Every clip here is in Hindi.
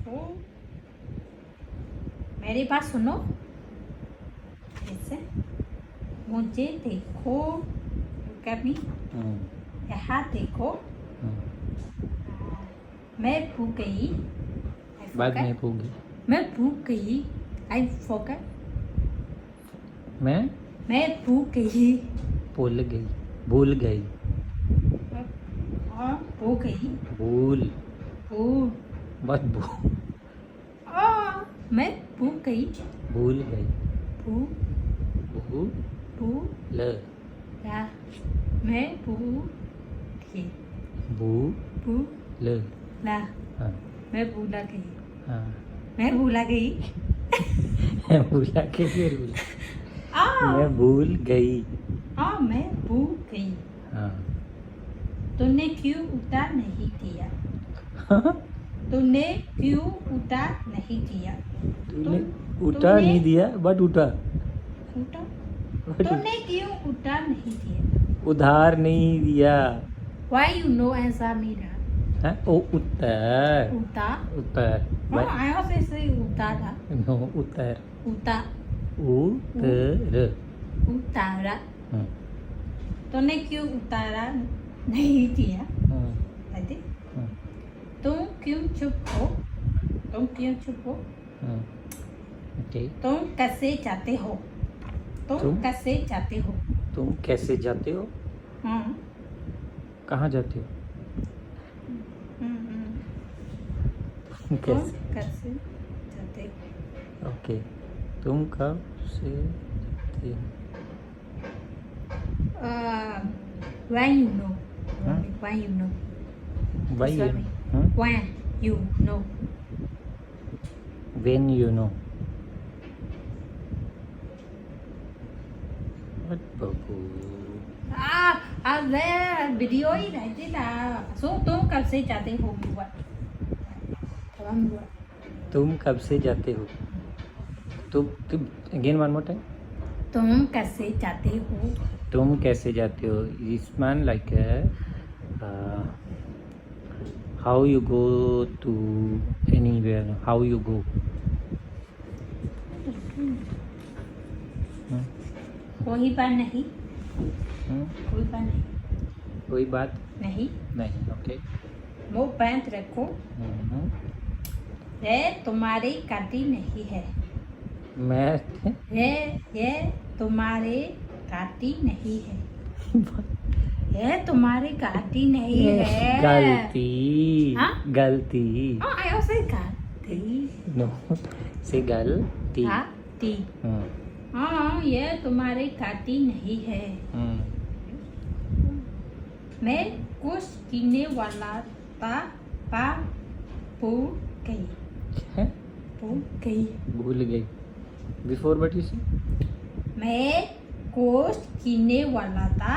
देखो, मेरी बात सुनो। ऐसे मुझे देखो, कभी यहाँ देखो। मैं भूख गई। बाद में भूगी। मैं भूख गई। I forgot. मैं भूख गई। भूल गई। भूख गई। भूल भूल। बस भूल मैं भूख गई। भूल गई। भूख भूल भूख ला। मैं भूख भूल ला। हाँ मैं भूला गई। हाँ मैं भूला गई। मैं भूला के फिर भूला। मैं भूल गई। मैं भूल गई। हाँ तूने क्यों उतार नहीं दिया? तूने क्यों उतार नहीं दिया? तूने उठा नहीं दिया बट उठा। उठा? तूने क्यों उतार नहीं दिया? उधार नहीं दिया। Why you know answer me that? हाँ ओ उतर उतार? उतर I also say उतारा। नो उतर उतार। उतर उतारा। हाँ तूने क्यों उतारा नहीं दिया? हाँ आदि। हाँ तुम क्यों चुप हो? तुम क्यों चुप हो? हाँ ओके। तुम कैसे जाते हो? तुम तुम? कैसे जाते हो? तुम कैसे जाते हो? हाँ। कहाँ जाते हो? तुम कैसे? कैसे जाते हो? ओके। तुम कब से जाते हो? When you know. Huh? When you know. Why you Sorry. know? Huh? When you know. When you know. What babu? अरे वीडियो ही रहती था। सो तुम कब से जाते हो? तुम कब से जाते हो? तुम अगेन वन मोर टाइम। तुम कैसे जाते हो? तुम कैसे जाते हो? This man like how you go to anywhere? How you go? कोई बात नहीं। Hmm? कोई बात नहीं। कोई बात नहीं। नहीं। ओके। मुंह बंद रखो। ये तुम्हारी गाड़ी नहीं है। मैं ये तुम्हारी गाड़ी नहीं है। ये तुम्हारी गाड़ी नहीं है। गलती। हाँ? गलती। I also say गाड़ी। नो से गलती। गाड़ी। ये तुम्हारी गाड़ी नहीं है। मैं कुछ कीने वाला था, भूल गई। भूल गई। भूल गई। बिफोर बट यू सी मैं कुछ कीने वाला था।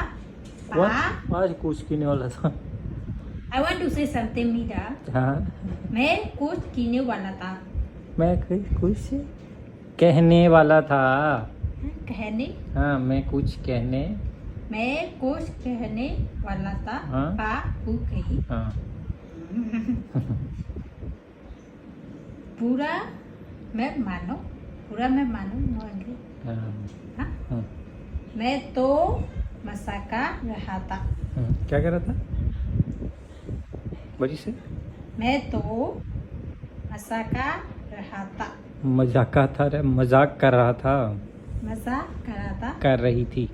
आज कुछ कीने वाला था। I want to say something, Mira. हाँ मैं कुछ कीने वाला था। मैं कुछ कहने वाला था। कहने? हाँ मैं कुछ कहने वाला था। हाँ? भूल गई। हाँ पूरा मैं मानो नो अंग्रेजी। हाँ? हाँ। मैं तो मजाका रहा था। क्या कर रहा था? बड़ी से मैं तो मजाका रहा था। मजाक कर रहा था। मजाक कर रहा था। कर रही थी।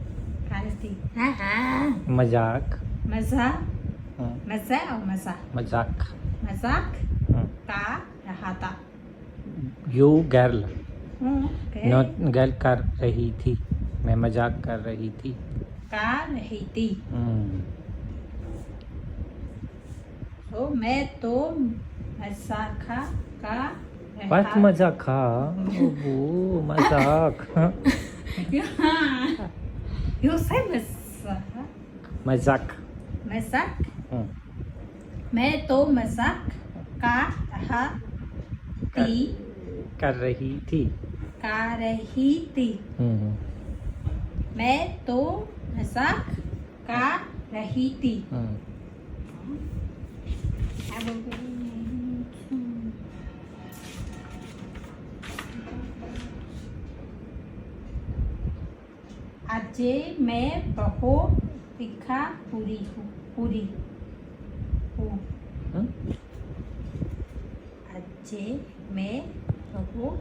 हाँ। मजाक। मजाक हाँ। मजाक का रहा था। You girl Okay. Not girl कर रही थी। मैं मजाक कर रही थी। तो मैं तो मजाका का बस मजाक खा वो मजाक। You say मजाक। मैं तो मजाक का रहा थी। कर रही थी। मैं तो मजाक कर रही थी। આજે मैं बहो तीखा पूरी हूँ पूरी हूँ हम्म? આજે मैं બહુ